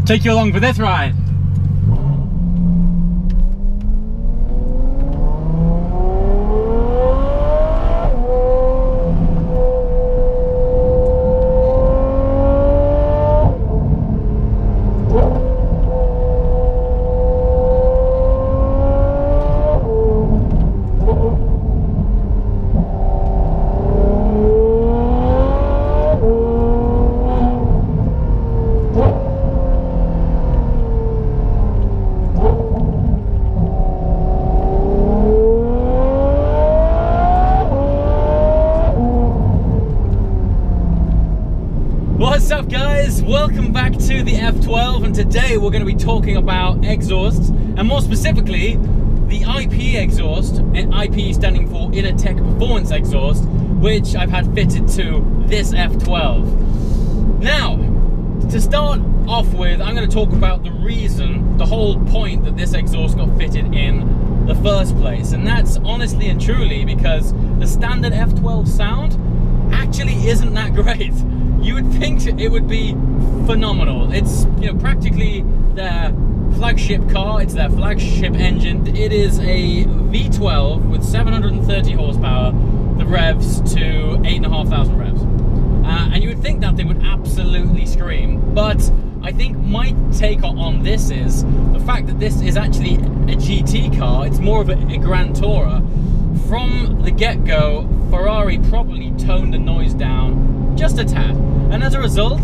take you along for this ride. What's up guys, welcome back to the F12, and today we're going to be talking about exhausts, and more specifically the iPE exhaust, and iPE standing for Innotech Performance Exhaust, which I've had fitted to this F12. Now, to start off with, I'm going to talk about the reason, the whole point that this exhaust got fitted in the first place, and that's honestly and truly because the standard F12 sound actually isn't that great. You would think it would be phenomenal. It's, you know, practically their flagship car. It's their flagship engine. It is a V12 with 730 horsepower that revs to 8,500 revs. And you would think that they would absolutely scream. But I think my take on this is the fact that this is actually a GT car. It's more of a Grand Tourer. From the get-go, Ferrari probably toned the noise down just a tad. And as a result,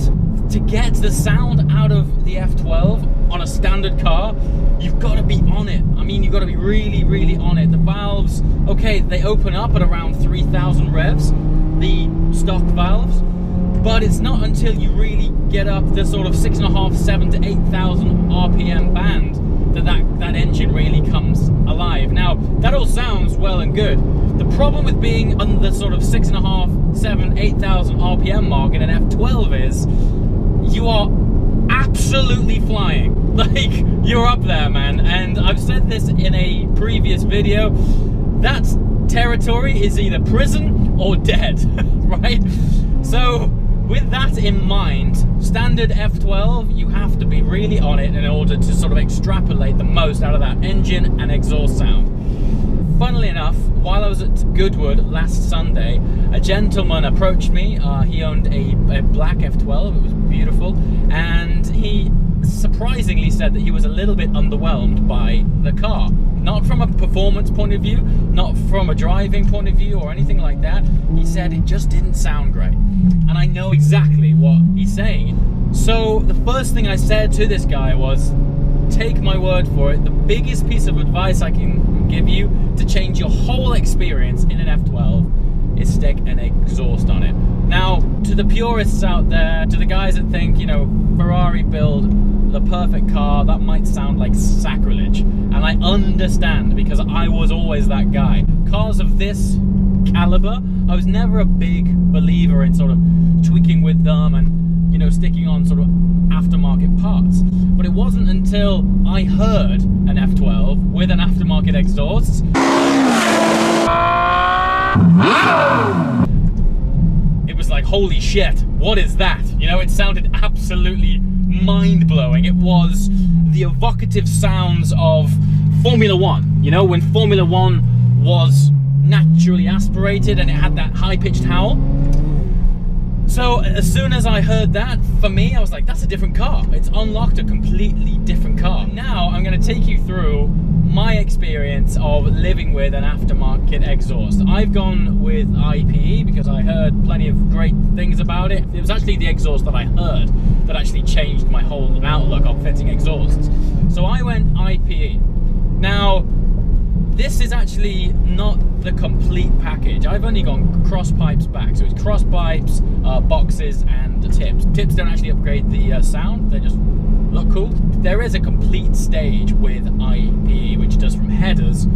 to get the sound out of the F12 on a standard car, you've got to be on it. I mean, you've got to be really, really on it. The valves, okay, they open up at around 3,000 revs, the stock valves, but it's not until you really get up the sort of 6.5, 7 to 8,000 RPM band that engine really comes alive. Now, that all sounds well and good. The problem with being on the sort of 6.5, 7, 8,000 RPM mark in an F12 is you are absolutely flying. Like, you're up there, man. And I've said this in a previous video, that territory is either prison or dead, right? So, with that in mind, standard F12, you have to be really on it in order to sort of extrapolate the most out of that engine and exhaust sound. Funnily enough, while I was at Goodwood last Sunday, a gentleman approached me. He owned a black F12, it was beautiful, and he surprisingly said that he was a little bit underwhelmed by the car. Not from a performance point of view, not from a driving point of view or anything like that. He said it just didn't sound great. And I know exactly what he's saying. So the first thing I said to this guy was, take my word for it, the biggest piece of advice I can give you to change your whole experience in an F12 is stick an exhaust on it. Now, to the purists out there, to the guys that think, you know, Ferrari build the perfect car, that might sound like sacrilege. And I understand, because I was always that guy. Cars of this caliber, I was never a big believer in sort of tweaking with them and, you know, sticking on sort of aftermarket parts. But it wasn't until I heard an F12 with an aftermarket exhaust, it was like, holy shit, what is that? You know, it sounded absolutely mind-blowing. It was the evocative sounds of Formula One. You know, when Formula One was naturally aspirated and it had that high-pitched howl. So as soon as I heard that, for me, I was like, that's a different car. It's unlocked a completely different car. Now I'm going to take you through my experience of living with an aftermarket exhaust. I've gone with iPE because I heard plenty of great things about it. It was actually the exhaust that I heard that actually changed my whole outlook on fitting exhausts. So I went iPE. Now, this is actually not the complete package. I've only gone cross pipes back, so it's cross pipes, boxes, and tips. Tips don't actually upgrade the sound; they just look cool. There is a complete stage with iPE, which does from headers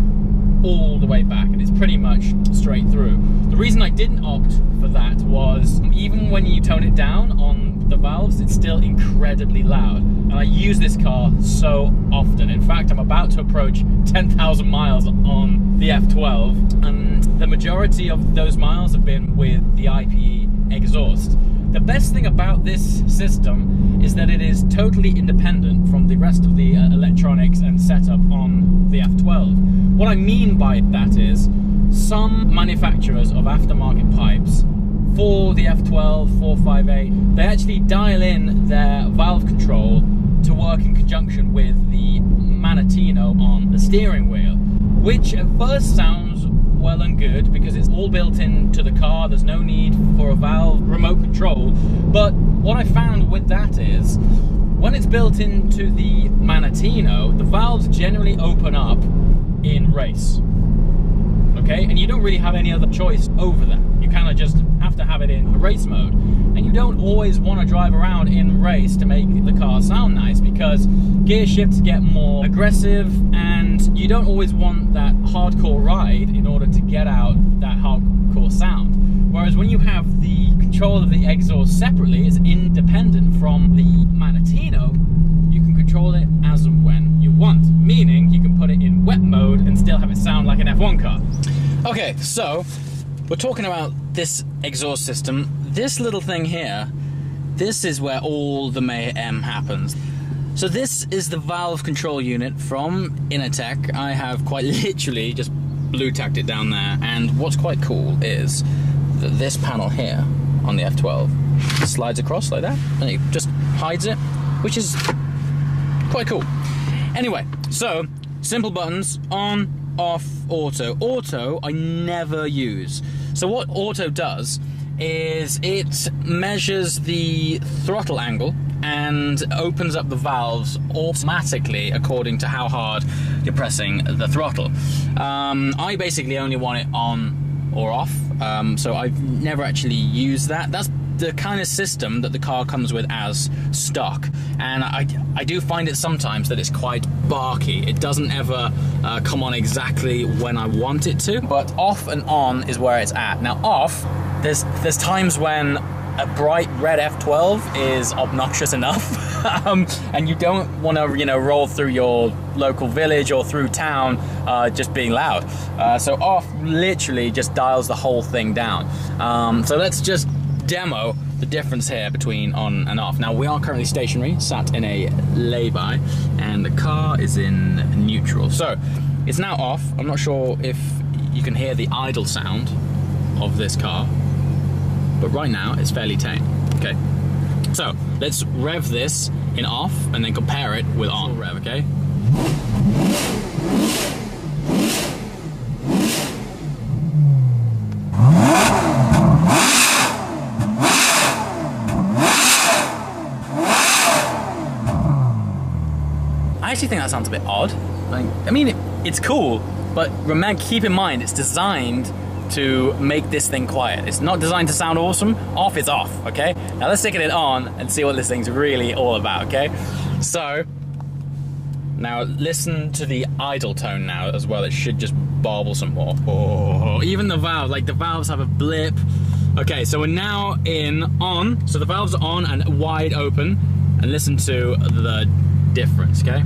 all the way back, and it's pretty much straight through. The reason I didn't opt for that was even when you tone it down on the valves, it's still incredibly loud. And I use this car so often. In fact, I'm about to approach 10,000 miles on the F12, and the majority of those miles have been with the iPE exhaust. The best thing about this system is that it is totally independent from the rest of the electronics and setup on the F12. What I mean by that is, some manufacturers of aftermarket pipes for the F12, 458, they actually dial in their valve control to work in conjunction with the Manettino on the steering wheel, which at first sounds well and good because it's all built into the car, there's no need for a valve remote control. But what I found with that is, when it's built into the Manettino, the valves generally open up in race. Okay, and you don't really have any other choice over that. You kind of just have to have it in race mode. And you don't always want to drive around in race to make the car sound nice, because gear shifts get more aggressive and you don't always want that hardcore ride in order to get out that hardcore sound. Whereas when you have the control of the exhaust separately, it's independent from the Manettino, you can control it as and when you want. Meaning you can put it in wet mode and still have it sound like an F1 car. Okay, so we're talking about this exhaust system. This little thing here, this is where all the mayhem happens. So this is the valve control unit from Innotech. I have quite literally just blue tacked it down there, and what's quite cool is that this panel here on the F12 slides across like that, and it just hides it, which is quite cool. Anyway, so simple buttons: on, off, auto. Auto I never use. So what auto does is it measures the throttle angle and opens up the valves automatically according to how hard you're pressing the throttle. I basically only want it on or off, so I've never actually used that. That's the kind of system that the car comes with as stock, and I do find it sometimes that it's quite barky. It doesn't ever come on exactly when I want it to, but off and on is where it's at. Now off, there's times when a bright red F12 is obnoxious enough and you don't want to, you know, roll through your local village or through town just being loud. So off literally just dials the whole thing down. So let's just demo the difference here between on and off. Now we are currently stationary, sat in a lay-by, and the car is in neutral. So it's now off. I'm not sure if you can hear the idle sound of this car, but right now it's fairly tame. Okay, so let's rev this in off and then compare it with on. Rev, okay? I actually think that sounds a bit odd. I mean, it's cool, but remember, keep in mind, it's designed to make this thing quiet. It's not designed to sound awesome. Off is off, okay? Now let's stick it on and see what this thing's really all about, okay? So, now listen to the idle tone now as well. It should just barble some more. Oh, even the valve, like the valves have a blip. Okay, so we're now in on. So the valves are on and wide open. And listen to the difference, okay?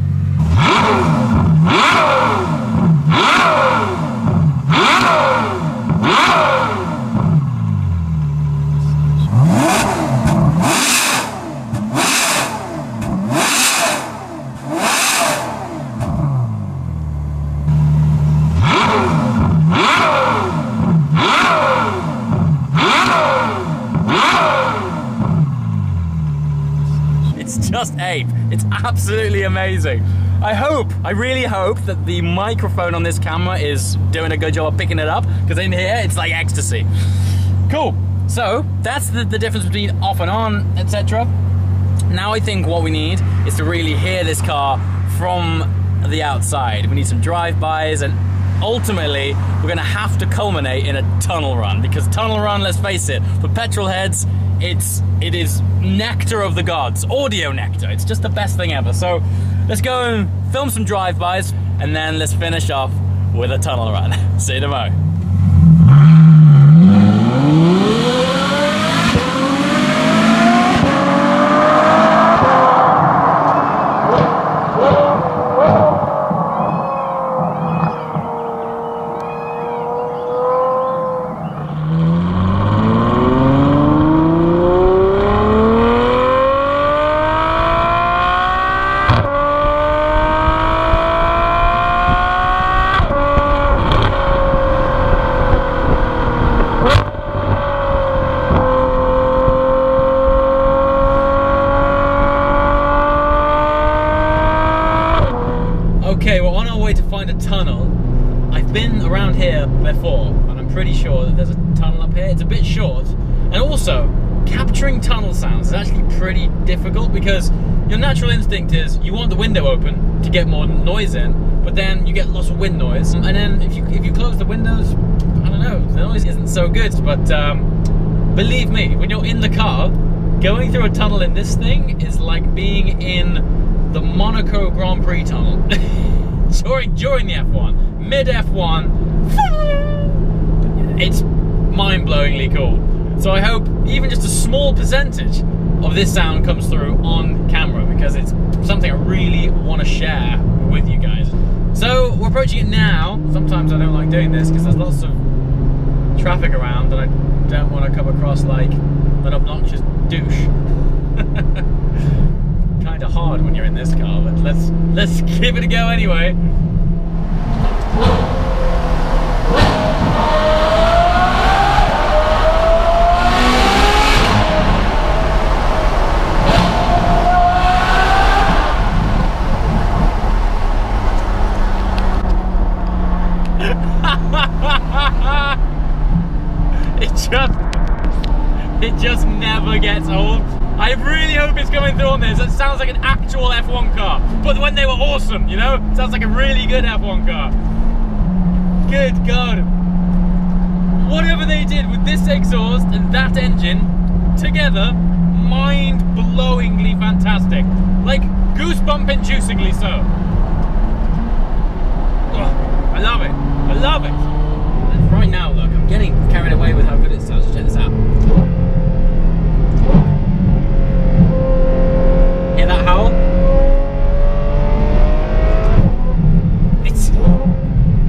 It's just ape. It's absolutely amazing. I really hope that the microphone on this camera is doing a good job of picking it up, because in here it's like ecstasy. Cool. So that's the difference between off and on, etc. Now I think what we need is to really hear this car from the outside. We need some drive-bys, and ultimately we're gonna have to culminate in a tunnel run, because tunnel run, let's face it, for petrol heads, it is nectar of the gods, audio nectar. It's just the best thing ever. So let's go and film some drive-bys, and then let's finish off with a tunnel run. See you tomorrow. way to find a tunnel. I've been around here before, and I'm pretty sure that there's a tunnel up here. It's a bit short, and also capturing tunnel sounds is actually pretty difficult because your natural instinct is you want the window open to get more noise in, but then you get lots of wind noise, and then if you close the windows, I don't know, the noise isn't so good. But believe me, when you're in the car, going through a tunnel in this thing is like being in the Monaco Grand Prix tunnel during the F1, mid F1. It's mind-blowingly cool. So I hope even just a small percentage of this sound comes through on camera, because it's something I really want to share with you guys. So we're approaching it now. Sometimes I don't like doing this because there's lots of traffic around and I don't want to come across like an obnoxious douche. Kind of hard when you're in this car, but let's give it a go anyway. It just never gets old. I really hope it's coming through on this. It sounds like an actual F1 car, but when they were awesome, you know? It sounds like a really good F1 car. Good God. Whatever they did with this exhaust and that engine together, mind-blowingly fantastic. Like, goosebump-inducingly so. Oh, I love it. I love it. And right now, look, I'm getting carried away with how good it sounds. Check this out. Hear that howl?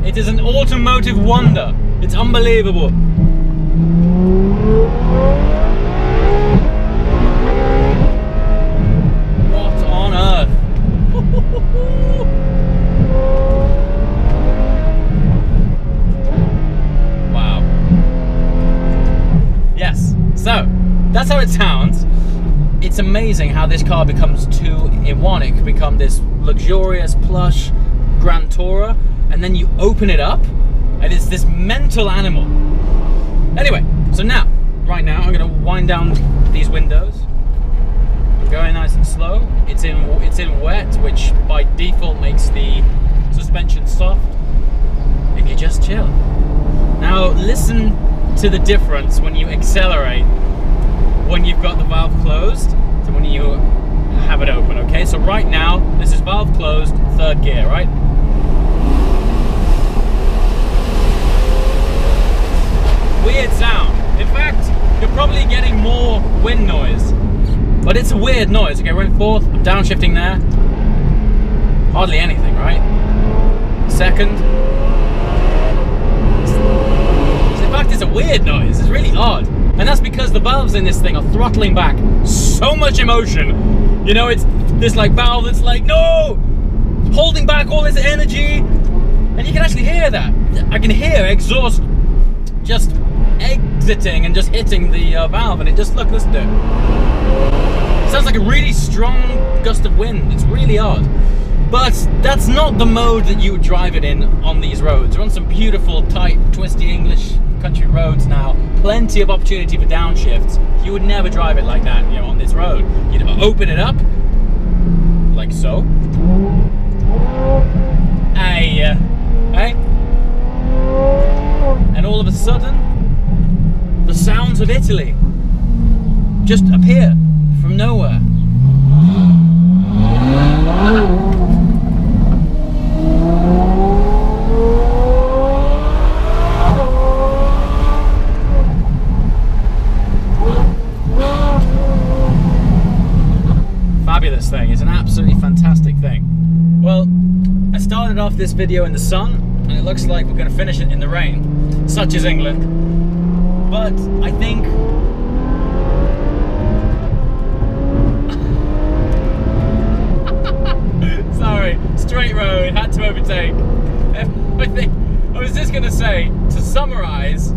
It is an automotive wonder. It's unbelievable. What on earth? Wow. Yes. So, that's how it sounds. It's amazing how this car becomes two in one. It can become this luxurious, plush Grand Tourer, and then you open it up, and it's this mental animal. Anyway, so right now, I'm going to wind down these windows. I'm going nice and slow. It's in wet, which by default makes the suspension soft, and you just chill. Now, listen to the difference when you accelerate when you've got the valve closed to when you have it open, okay? So right now, this is valve closed, third gear, right? Weird sound. In fact, you're probably getting more wind noise, but it's a weird noise. Okay, we're in fourth, I'm downshifting there. Hardly anything, right? Second. In fact, it's a weird noise. It's really odd. And that's because the valves in this thing are throttling back so much emotion. You know, it's this like valve that's like, no! Holding back all this energy. And you can actually hear that. I can hear exhaust just exiting and just hitting the valve, and it just, look, listen to it. It sounds like a really strong gust of wind. It's really odd. But that's not the mode that you would drive it in on these roads. We're on some beautiful, tight, twisty English country roads now. Plenty of opportunity for downshifts. You would never drive it like that, you know, on this road. You'd open it up, like so. Hey. And all of a sudden, the sounds of Italy just appear from nowhere. Fabulous thing. It's an absolutely fantastic thing. Well, I started off this video in the sun, and it looks like we're going to finish it in the rain. Such is England. But I think sorry, straight road, had to overtake. I was just going to say, to summarize,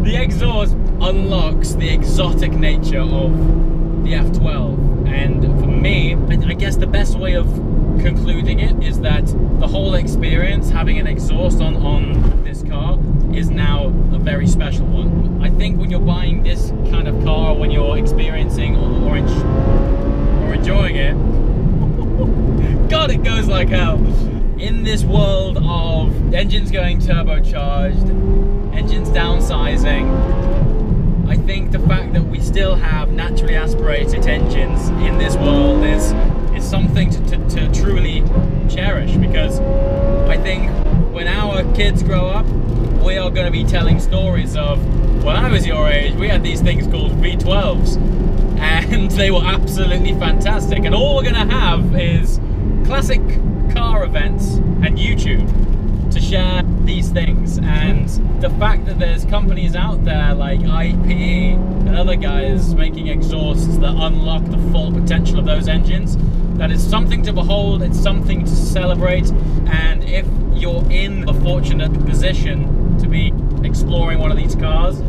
the exhaust unlocks the exotic nature of the F12, And for me, I guess the best way of concluding it is that the whole experience, having an exhaust on this car, is now a very special one. I think when you're buying this kind of car, when you're experiencing or enjoying it, God, it goes like hell. In this world of engines going turbocharged, engines downsizing, I think the fact that we still have naturally aspirated engines in this world is something to truly cherish, because I think when our kids grow up, we are going to be telling stories of, when I was your age, we had these things called V12s, and they were absolutely fantastic. And all we're going to have is classic car events and YouTube to share these things. And the fact that there's companies out there like iPE and other guys making exhausts that unlock the full potential of those engines, that is something to behold, it's something to celebrate. And if you're in the fortunate position to be exploring one of these cars,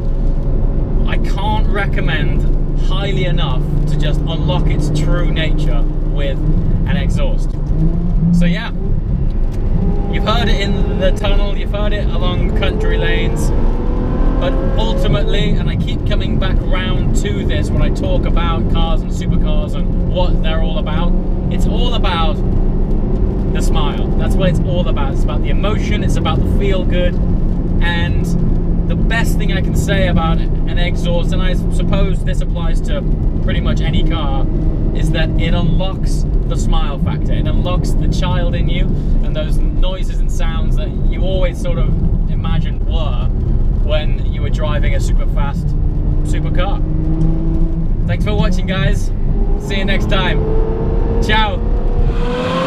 I can't recommend highly enough to just unlock its true nature with an exhaust. So yeah, you've heard it in the tunnel, you've heard it along country lanes, but ultimately, and I keep coming back round to this when I talk about cars and supercars and what they're all about, it's all about the smile. That's what it's all about. It's about the emotion, it's about the feel good. And the best thing I can say about an exhaust, and I suppose this applies to pretty much any car, is that it unlocks the smile factor. It unlocks the child in you, and those noises and sounds that you always sort of imagined were when you were driving a super fast supercar. Thanks for watching, guys. See you next time. Ciao.